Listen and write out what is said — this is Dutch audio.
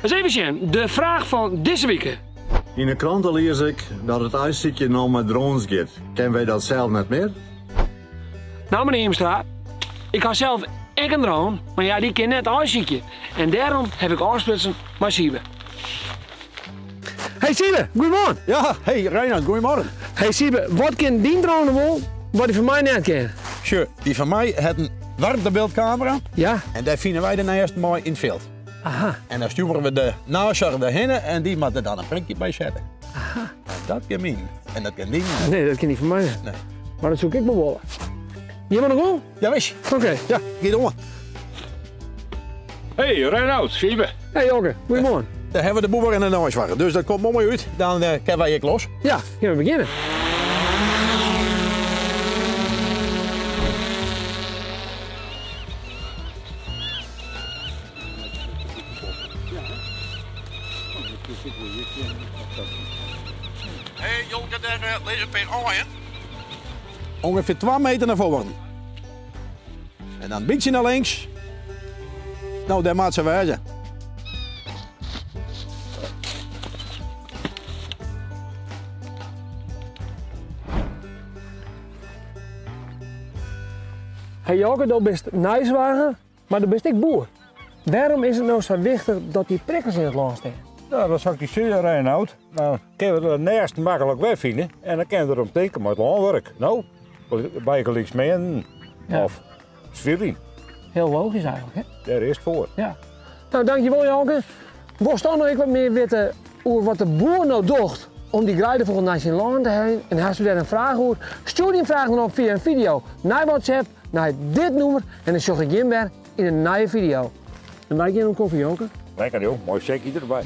eens even zien, de vraag van deze week. In de kranten lees ik dat het ijsziekje nou met drones gaat. Kennen wij dat zelf net meer? Nou meneer Imstra, ik had zelf echt een drone, maar ja, die ken net ijsziekje. En daarom heb ik afsplitsen met Siebe. Hey Siebe, goedemorgen. Ja, hey Reinhard, goedemorgen. Hey Siebe, wat kan die drone wel, wat die van mij net kan? Sure, die van mij heeft een warmtebeeldcamera Ja? en daar vinden wij de eerst mooi in het veld. Aha. En dan sturen we de nazorg daarheen en die moet er dan een prikje bij zetten. Aha. En dat kan mien. En dat kan niet. Nee, dat kan niet van mij. Nee. Maar dat zoek ik me wel. Je hebt nog wel? Ja, wist je. Oké. Ja, ga door. Hey, Reinoud, Siebe. Hey Jokke, goedemorgen. Dan hebben we de boer in de nazorg. Dus dat komt mooi uit. Dan kunnen wij ik los. Ja, gaan we beginnen. Hey, Jonker, daar lees een per aan. Ongeveer 2 meter naar voren. En dan een beetje naar links. Nou, daar maakt ze wijzen. Hey Jokke, dat best nijswagen, maar dat best ik boer. Waarom is het nou zo wichtig dat die prikkels in het land staan? Nou, dat zou ik je zeggen, Reinoud. Nou, kunnen we er nergens makkelijk wegvinden. En dan kunnen we erom denken met landwerk. Nou, bijgelijks mee of zwilling. Heel logisch eigenlijk, hè? Daar is het voor. Ja. Nou, dankjewel Jokke. Wil je nog wat meer weten over wat de boer nou doet om die grijden voor het nationaal land te heen? En als u daar een vraag over, stuur die vraag dan op via een video naar WhatsApp, naar dit nummer. En dan zorg ik je weer in een nieuwe video. Dan maak je een koffie, Jokke. Lekker joh, mooi checkje erbij.